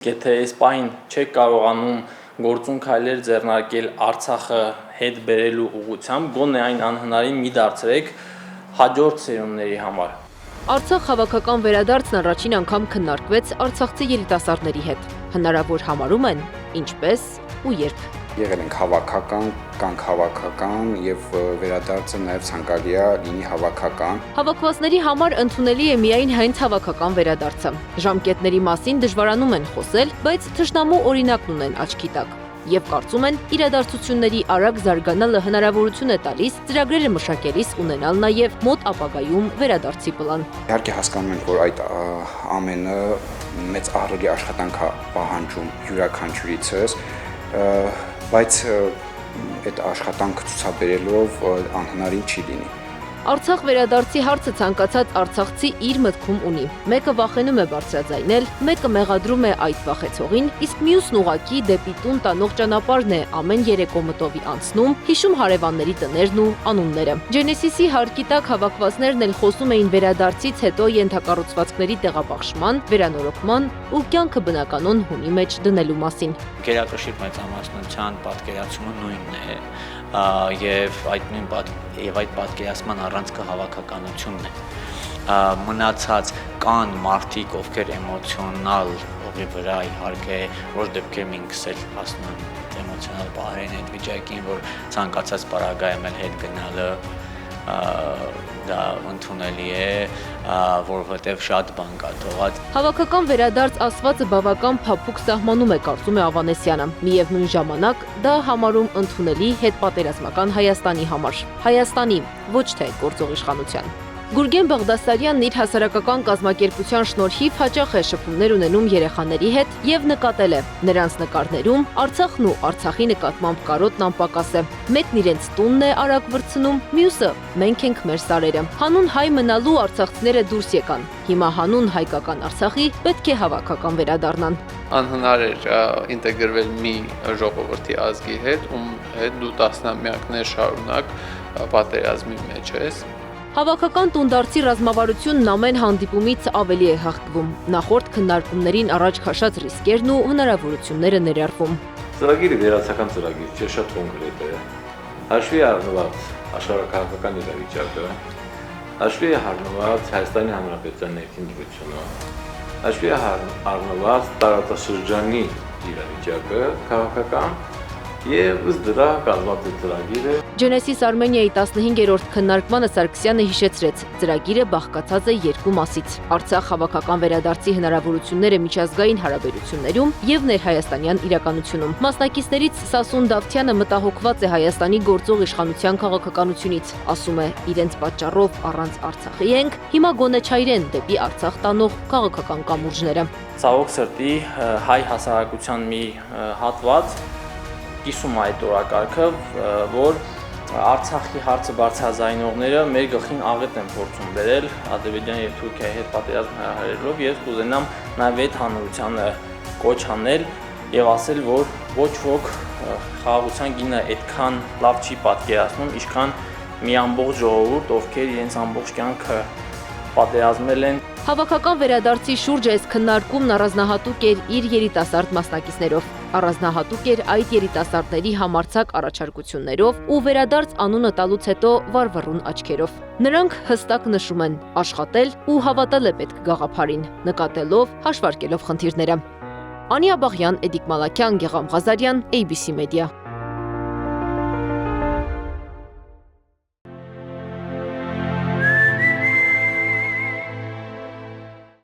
Եթե այս պահին չեք կարողանում գործուն քայլեր ձեռնարկել Արցախը հետ բերելու ուղղությամբ, գոնե այն անհնարին մի դարձրեք հաջորդ սերունդների համար։ Արցախ հավաքական վերադարձն առաջին անգամ քննարկվեց արցախցի երիտասարդների հետ։ Հնարավոր համարում են ինչպես ու երբ։ Եղել ենք հավաքական, կանք հավաքական եւ վերադարձը նաեւ ցանկալի է լինի հավաքական։ Հավաքվածների համար ընդունելի է միայն հենց հավաքական վերադարձը։ Ժամկետների մասին դժվարանում են խոսել, բայց թշնամու օրինակն ունեն աչքի տակ եւ կարծում են իրադարձությունների արագ զարգանալը հնարավորություն է տալիս ծրագրերը մշակելիս ունենալ նաեւ մոտ ապագայում վերադարձի պլան։ Իհարկե հասկանում ենք, որ այդ ամենը մեծ ահռելի աշխատանք է պահանջում յուրաքանչյուրիցս, բայց այդ աշխատանքը ցուցաբերելով անհնարին չի լինի։ Արցախ վերադարձի հարցը ցանկացած արցախցի իր մտքում ունի։ Մեկը վախենում է բարձրաձայնել, մեկը մեղադրում է այդ վախեցողին, իսկ մյուսն ուղակի դեպի տուն տանող ճանապարհն է ամեն երեկո մտովի անցնում, հիշում հարևանների տներն ու անունները։ Ջենեսիսի հարկի տակ հավաքվածներն էլ խոսում էին վերադարձից հետո ենթակառուցվածքների տեղափոխման, վերանորոգման ու կյանքը բնականon հունի մեջ դնելու մասին։ Գերակշիռ մեծամասնության պատկերացումը նույնն է եւ այդ պատկերացման առանցքը հավաքականությունն է։ Մնացած կան մարդիկ, ովքեր էմոցիոնալ ուղի վրա իհարկե որ դեպքերում ինքս էլ հասնում եմ էմոցիոնալ պահերին այդ վիճակին, որ ցանկացած պարագայում էլ հետ գնալը դա ընդունելի է, որովհետև շատ բան կա թողած։ Հավաքական վերադարձ ասվածը բավական փափուկ սահմանում է, կարծում է Ավանեսյանը։ Միևնույն ժամանակ դա համարում ընդունելի հետպատերազմական Հայաստանի համար։ Հայաստանի, ոչ թե գործող իշխանության։ Գուրգեն Բաղդասարյանն իր հասարակական կազմակերպության շնորհիվ հաճախ է շփումներ ունենում երեխաների հետ եւ նկատել է նրանց նկարներում Արցախն ու Արցախի նկատմամբ կարոտն անպակաս է։ Մեկն իրենց տունն է արագ վրցնում, մյուսը մենք ենք մեր սարերը։ Հանուն հայ մնալու արցախցիները դուրս եկան։ Հիմա հանուն հայկական Արցախի պետք է հավաքական վերադառնան։ Անհնար էր ինտեգրվել մի ժողովրդի ազգի հետ, ում հետ դու տասնամյակներ շարունակ պատերազմի մեջ ես։ Հավաքական տունդարձի ռազմավարությունն ամեն հանդիպումից ավելի է հաղթվում։ Նախորդ քննարկումներին առաջ քաշած ռիսկերն ու հնարավորությունները ներառվում։ Ծրագիրը վերացական ծրագիր չէ, շատ կոնկրետ է։ Հաշվի առնված աշխարհակահաղական իրավիճակը, հաշվի առնված Հայաստանի Հանրապետության ներքին դրությունը, հաշվի առնված տարածաշրջանի իրավիճակը, քաղաքական եւ ըստ դրա կազմված ծրագիրը։ Ջենեսիս Արմենիայի 15-րդ քննարկմանը Սարգսյանը հիշեցրեց, ծրագիրը բաղկացած է երկու մասից՝ Արցախ հավաքական վերադարձի հնարավորությունները միջազգային հարաբերություններում եւ ներհայաստանյան իրականությունում։ Մասնակիցներից Սասուն Դավթյանը մտահոգված է Հայաստանի գործող իշխանության քաղաքականությունից, ասում է՝ իրենց պատճառով առանց Արցախի ենք, հիմա գոնե չայրեն դեպի Արցախ տանող քաղաքական կամուրջները։ Ցավոք սրտի հայ հասարակության մի հատված կիսում այդ օրակարգը, որ Արցախի հարցը բարձրաձայնողները մեր գլխին աղետ են փորձում բերել Ադրբեջանի եւ Թուրքիայի հետ պատերազմ հրահրելով եւ կուզենամ նաեւ այդ հանրությանը կոչ անել եւ ասել, որ ոչ ոք խաղաղության գինը այդքան լավ չի պատկերացնում, ինչքան մի ամբողջ ժողովուրդ, ովքեր իրենց ամբողջ կյանքը պատերազմել են։ Հավաքական վերադարձի շուրջ այս քննարկումն առանձնահատուկ էր իր երիտասարդ մասնակիցներով, առանձնահատուկ էր այդ երիտասարդների համարձակ առաջարկություններով ու վերադարձ անունը տալուց հետո վառվռուն աչքերով։ Նրանք հստակ նշում են՝ աշխատել ու հավատալ է պետք գաղափարին, նկատելով, հաշվարկելով խնդիրները։ Անի Աբաղյան, Էդիկ Մալաքյան, Գեղամ Ղազարյան, ABC Media։